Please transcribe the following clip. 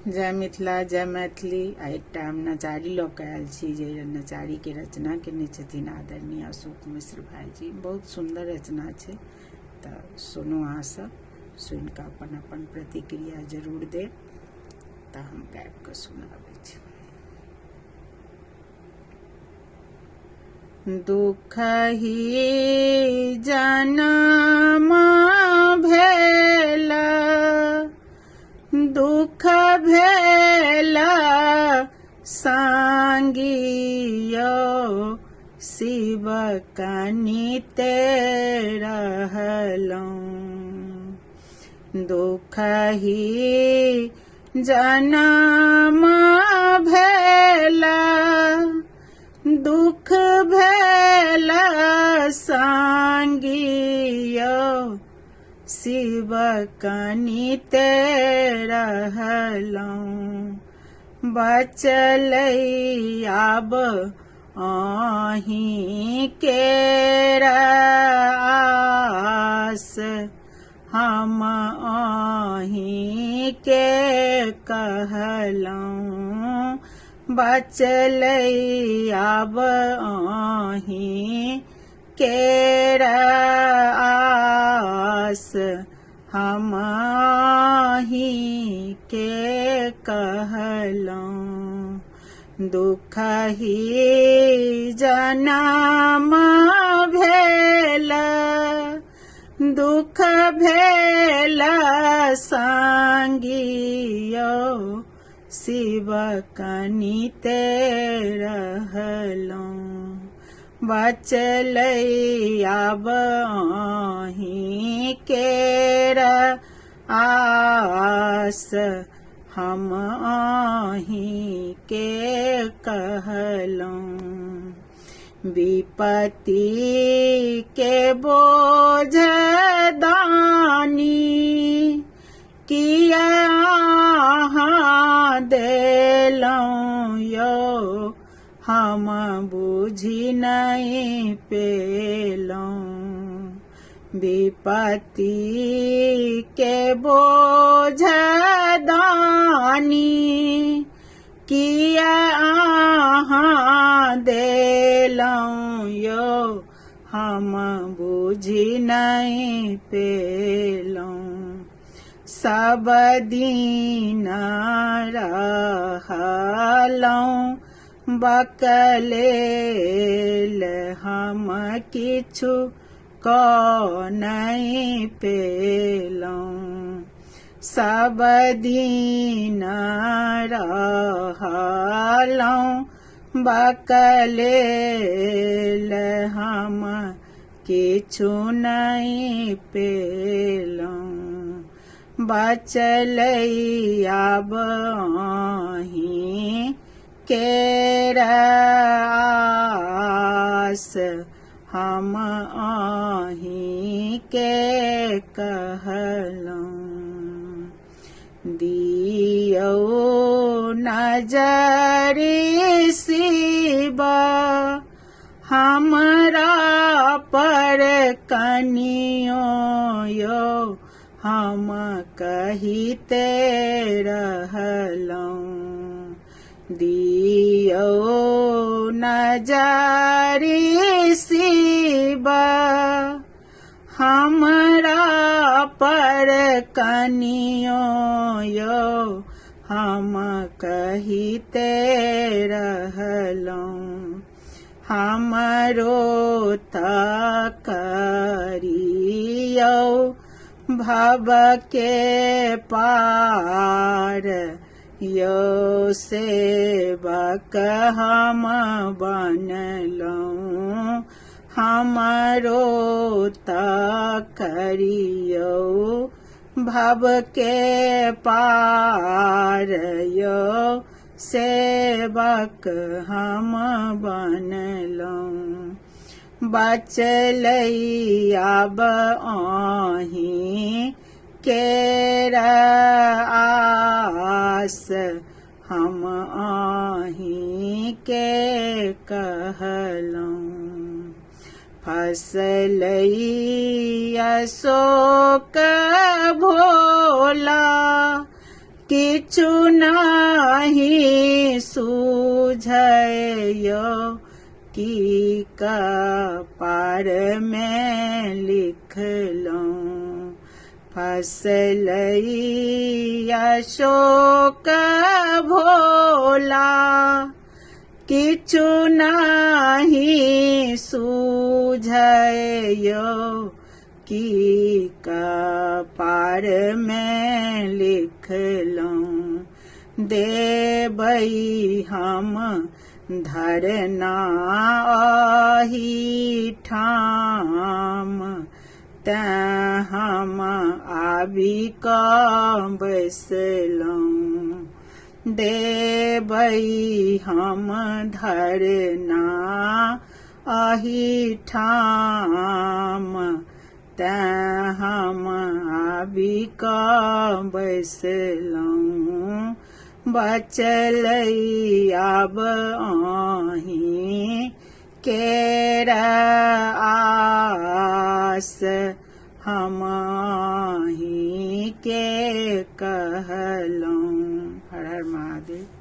जय मिथिला जय मैथिली। आ एकटा हम नचारी लऽ के आयल छी जे नचारी के रचना केने छथिन आदरणीय अशोक मिश्र भाईजी। बहुत सुंदर रचना छै, तऽ सुनू अहाँ सब, सुनि कऽ अपन अपन प्रतिक्रिया जरूर देब। तऽ हम गाबि कऽ सुनाबै छी। दुख ही जन्म भेल, दुख भेल सांगियो, शिव कनिते रहलहुँ। दुख ही जन्म भेल, दुख भेल सांगियो, शिव कनिते रहलहुँ। बचलै आब अहीं केर आस, हम अहीं के कहलहुँ। बचलै आब अहीं केर आस, हम अहीं के कहलहुँ। दुख ही जन्म भेल, दुख भेल सांगियो, शिव कनिते रहलहुँ। बचलै आब अहीं केर आस, हम अहीं के कहलहुँ। विपत्ति के बोझ दानी, किया अहाँ देलहुँ यौ, हम बुझि नहि पेलहुँ। विपत्ति के बोझ दानी, किया अहाँ देलहुँ यौ, हम बुझि नहि पेलहुँ। सब दिन रहलहुँ बकलेल, हम किछु कऽ नहि पेलहुँ। सब दिन रहलहुँ बकलेल, हम किछु नहि पेलहुँ। बचलै आब अहीं केर आस, हम अहीं के कहलहुँ। दियौ नजरि शिव हमरा पर कनियो यौ, हम कहिते रहलहुँ। दियौ नजरि शिव हमरा पर कनियो यौ, हम कहिते रहलहुँ। हमरो तऽ करियौ भव के पार यौ, सेवक हम बनलहुँ। हमरो तऽ करियौ भव के पार यौ, सेवक हम बनलहुँ। बचलै आब अहीं केर आस, हम अहीं के कहलहुँ। फसलै अशोक भोला, किछु नाही सूझयो की कपार में लिखलहुँ फसलई अशोक भोला किछु नाही सूझयो की कपार में लिखलहुँ देबै हम धरना अही ठाम तैं हम आबि कऽ बैसलहुँ देबै हम धरना अही ठाम तैं हम आबि कऽ बैसलहुँ बचलै आब अहीं केर आस हम अहीं के कहलहुँ। हर हर महादेव।